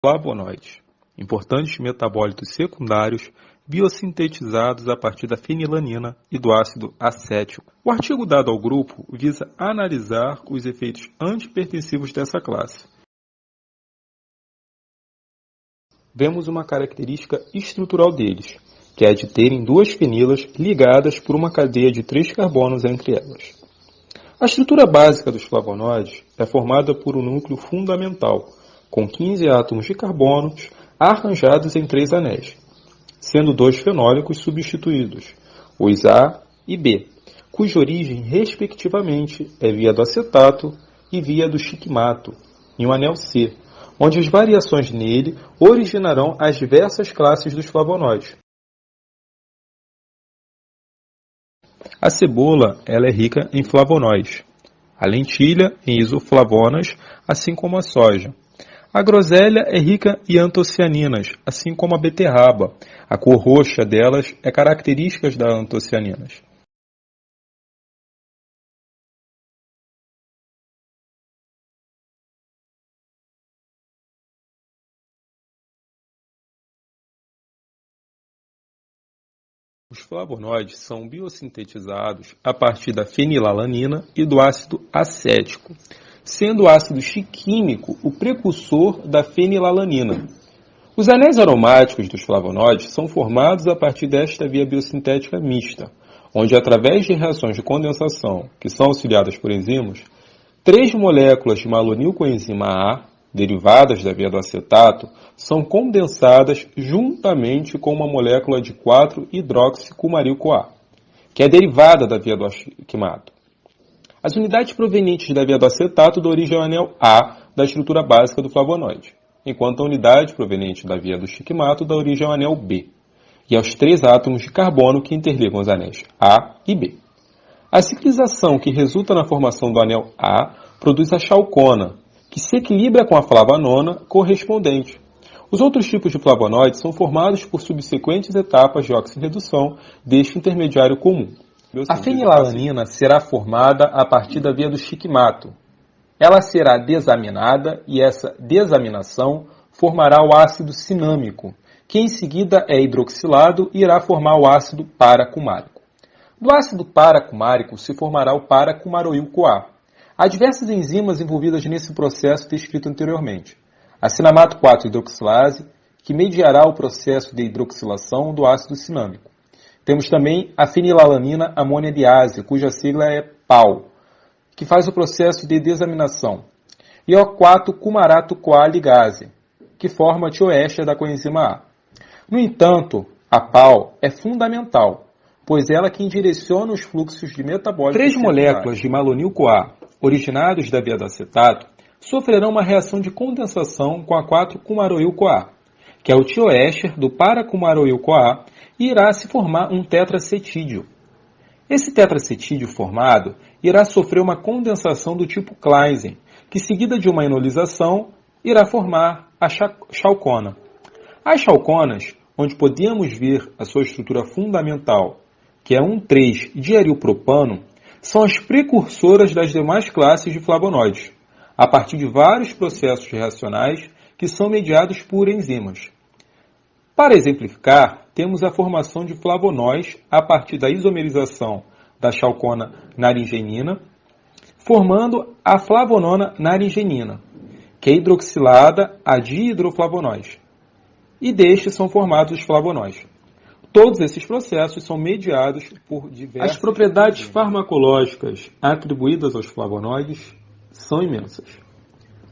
Flavonoides, importantes metabólitos secundários biossintetizados a partir da fenilanina e do ácido acético. O artigo dado ao grupo visa analisar os efeitos antihipertensivos dessa classe. Vemos uma característica estrutural deles, que é a de terem duas fenilas ligadas por uma cadeia de 3 carbonos entre elas. A estrutura básica dos flavonoides é formada por um núcleo fundamental, com 15 átomos de carbonos arranjados em 3 anéis, sendo 2 fenólicos substituídos, os A e B, cuja origem, respectivamente, é via do acetato e via do shikmato, em um anel C, onde as variações nele originarão as diversas classes dos flavonoides. A cebola ela é rica em flavonoides, a lentilha em isoflavonas, assim como a soja. A groselha é rica em antocianinas, assim como a beterraba. A cor roxa delas é característica das antocianinas. Os flavonoides são biossintetizados a partir da fenilalanina e do ácido acético, sendo o ácido chiquímico o precursor da fenilalanina. Os anéis aromáticos dos flavonoides são formados a partir desta via biosintética mista, onde, através de reações de condensação, que são auxiliadas por enzimas, 3 moléculas de malonilcoenzima A, derivadas da via do acetato, são condensadas juntamente com uma molécula de 4-hidroxicumarilco-A, que é derivada da via do shikmato. As unidades provenientes da via do acetato dão origem ao anel A da estrutura básica do flavonoide, enquanto a unidade proveniente da via do shikmato dá origem ao anel B, e aos 3 átomos de carbono que interligam os anéis A e B. A ciclização que resulta na formação do anel A produz a chalcona, que se equilibra com a flavanona correspondente. Os outros tipos de flavonoides são formados por subsequentes etapas de oxirredução deste intermediário comum. A fenilalanina será formada a partir da via do shikmato. Ela será desaminada e essa desaminação formará o ácido cinâmico, que em seguida é hidroxilado e irá formar o ácido paracumárico. Do ácido paracumárico se formará o paracumaroil-CoA. Há diversas enzimas envolvidas nesse processo descrito anteriormente. A cinamato 4-hidroxilase, que mediará o processo de hidroxilação do ácido cinâmico. Temos também a fenilalanina amoniadiase, cuja sigla é PAL, que faz o processo de desaminação. E a 4-cumarato-CoA ligase, que forma a tioéster da coenzima A. No entanto, a PAL é fundamental, pois ela é quem direciona os fluxos de metabólitos. 3 moléculas de malonil-CoA, originados da via do acetato, sofrerão uma reação de condensação com a 4-cumaroil-CoA, que é o tioéster do paracumaroil-CoA, e irá se formar um tetracetídeo. Esse tetracetídeo formado irá sofrer uma condensação do tipo Claisen, que seguida de uma enolização, irá formar a chalcona. As chalconas, onde podemos ver a sua estrutura fundamental, que é 1,3-diarilpropano, são as precursoras das demais classes de flavonoides, a partir de vários processos reacionais que são mediados por enzimas. Para exemplificar, temos a formação de flavonóis a partir da isomerização da chalcona naringenina, formando a flavonona naringenina, que é hidroxilada a dihidroflavonóis. E destes são formados os flavonóis. Todos esses processos são mediados por diversas... As propriedades farmacológicas atribuídas aos flavonoides são imensas.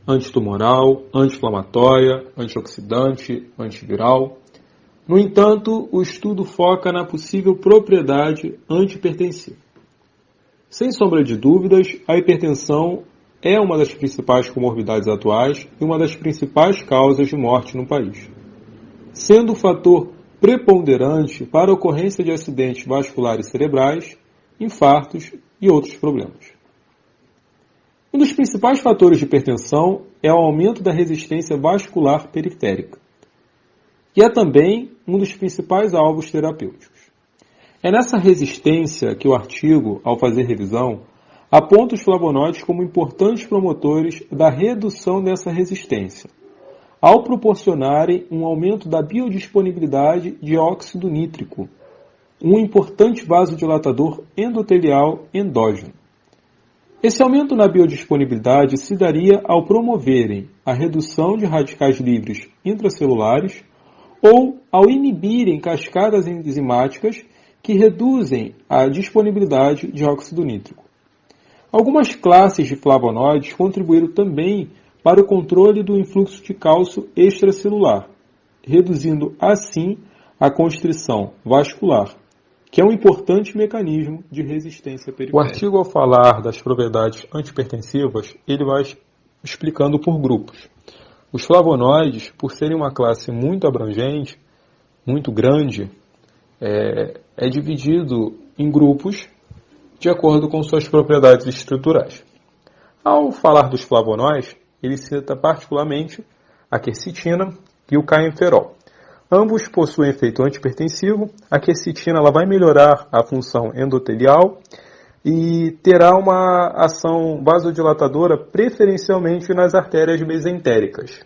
Antitumoral, anti-inflamatória, antioxidante, antiviral. No entanto, o estudo foca na possível propriedade antihipertensiva. Sem sombra de dúvidas, a hipertensão é uma das principais comorbidades atuais e uma das principais causas de morte no país, sendo o fator preponderante para a ocorrência de acidentes vasculares cerebrais, infartos e outros problemas. Um dos principais fatores de hipertensão é o aumento da resistência vascular periférica, que é também um dos principais alvos terapêuticos. É nessa resistência que o artigo, ao fazer revisão, aponta os flavonoides como importantes promotores da redução dessa resistência, ao proporcionarem um aumento da biodisponibilidade de óxido nítrico, um importante vasodilatador endotelial endógeno. Esse aumento na biodisponibilidade se daria ao promoverem a redução de radicais livres intracelulares ou ao inibirem cascadas enzimáticas que reduzem a disponibilidade de óxido nítrico. Algumas classes de flavonoides contribuíram também para o controle do influxo de cálcio extracelular, reduzindo assim a constrição vascular, que é um importante mecanismo de resistência periférica. O artigo, ao falar das propriedades antihipertensivas, ele vai explicando por grupos. Os flavonoides, por serem uma classe muito abrangente, muito grande, é dividido em grupos de acordo com suas propriedades estruturais. Ao falar dos flavonoides, ele cita particularmente a quercetina e o caemferol. Ambos possuem efeito antihipertensivo. A quercetina ela vai melhorar a função endotelial e terá uma ação vasodilatadora preferencialmente nas artérias mesentéricas.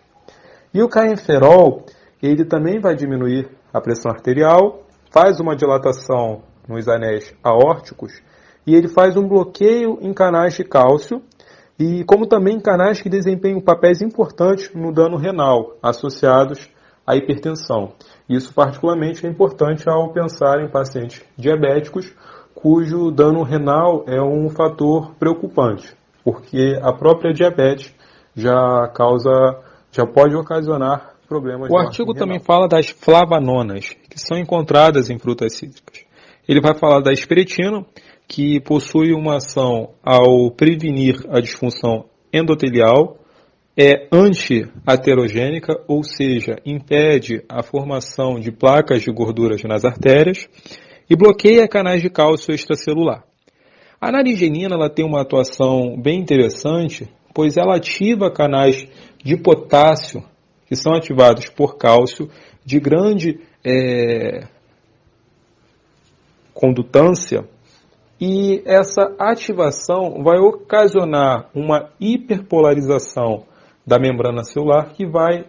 E o caemferol, ele também vai diminuir a pressão arterial, faz uma dilatação nos anéis aórticos e ele faz um bloqueio em canais de cálcio e como também em canais que desempenham papéis importantes no dano renal associados à hipertensão. Isso particularmente é importante ao pensar em pacientes diabéticos cujo dano renal é um fator preocupante, porque a própria diabetes já pode ocasionar problemas. O artigo também fala das flavanonas, que são encontradas em frutas cítricas. Ele vai falar da espiritina, que possui uma ação ao prevenir a disfunção endotelial, é anti-aterogênica, ou seja, impede a formação de placas de gorduras nas artérias e bloqueia canais de cálcio extracelular. A naringenina ela tem uma atuação bem interessante, pois ela ativa canais de potássio que são ativados por cálcio de grande condutância, e essa ativação vai ocasionar uma hiperpolarização da membrana celular que vai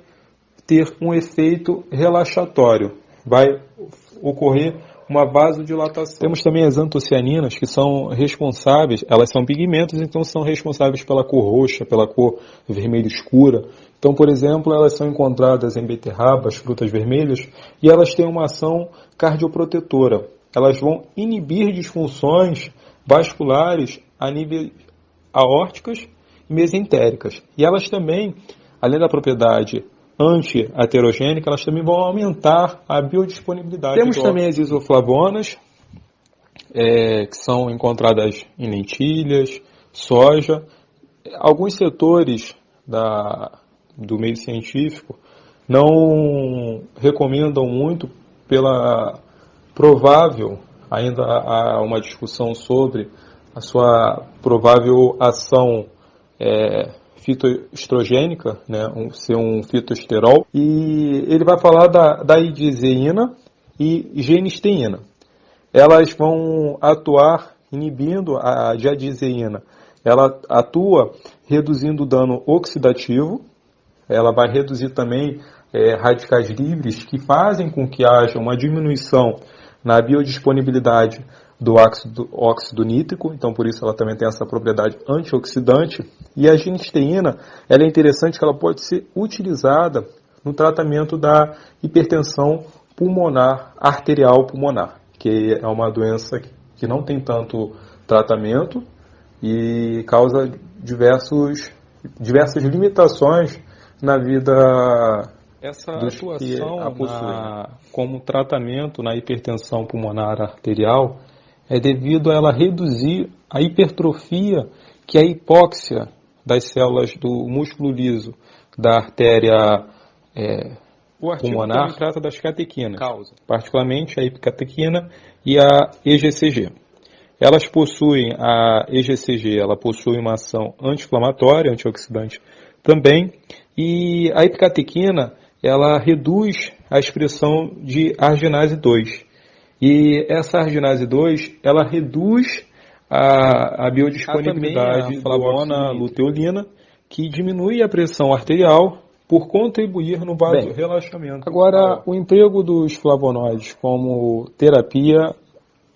ter um efeito relaxatório, vai ocorrer uma vasodilatação. Temos também as antocianinas, que são responsáveis, elas são pigmentos, então são responsáveis pela cor roxa, pela cor vermelha escura. Então, por exemplo, elas são encontradas em beterrabas, frutas vermelhas, e elas têm uma ação cardioprotetora. Elas vão inibir disfunções vasculares a nível aórticas e mesentéricas. E elas também, além da propriedade anti-aterogênica, elas também vão aumentar a biodisponibilidade. Temos também as isoflavonas, que são encontradas em lentilhas, soja. Alguns setores do meio científico não recomendam muito pela provável, ainda há uma discussão sobre a sua provável ação fitoestrogênica, né, ser um fitoesterol, e ele vai falar da idiazeína e genisteína. Elas vão atuar inibindo a diazeína. Ela atua reduzindo o dano oxidativo, ela vai reduzir também radicais livres que fazem com que haja uma diminuição na biodisponibilidade do óxido nítrico, então por isso ela também tem essa propriedade antioxidante. E a genisteína, ela é interessante que ela pode ser utilizada no tratamento da hipertensão pulmonar, arterial pulmonar, que é uma doença que não tem tanto tratamento e causa diversas limitações na vida. Essa atuação como tratamento na hipertensão pulmonar arterial é devido a ela reduzir a hipertrofia, que é a hipóxia das células do músculo liso da artéria o artigo pulmonar. Também trata das catequinas, particularmente a epicatequina e a EGCG. Elas possuem, a EGCG ela possui uma ação anti-inflamatória, antioxidante também, e a epicatequina ela reduz a expressão de arginase 2. E essa arginase 2, ela reduz a biodisponibilidade da flavona luteolina, que diminui a pressão arterial por contribuir no Bem, vasorelaxamento. Agora, o emprego dos flavonoides como terapia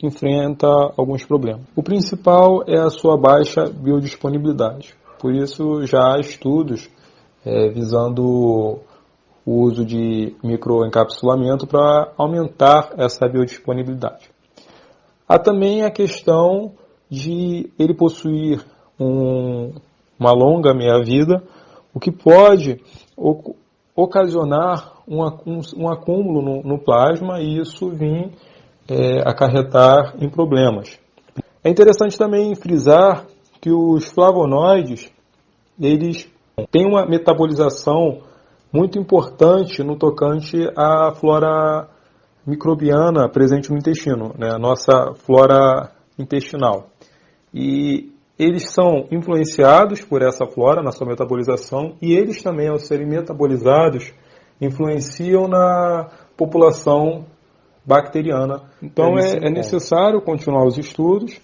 enfrenta alguns problemas. O principal é a sua baixa biodisponibilidade. Por isso, já há estudos visando o uso de microencapsulamento para aumentar essa biodisponibilidade. Há também a questão de ele possuir uma longa meia-vida, o que pode ocasionar um acúmulo no plasma e isso vir acarretar em problemas. É interessante também frisar que os flavonoides eles têm uma metabolização muito importante no tocante à flora microbiana presente no intestino, né, a nossa flora intestinal. E eles são influenciados por essa flora na sua metabolização e eles também, ao serem metabolizados, influenciam na população bacteriana. Então é necessário continuar os estudos,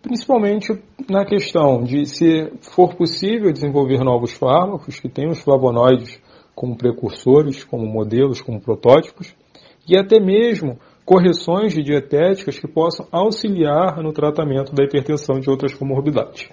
principalmente na questão de se for possível desenvolver novos fármacos que tenham os flavonoides como precursores, como modelos, como protótipos, e até mesmo correções de dietéticas que possam auxiliar no tratamento da hipertensão e de outras comorbidades.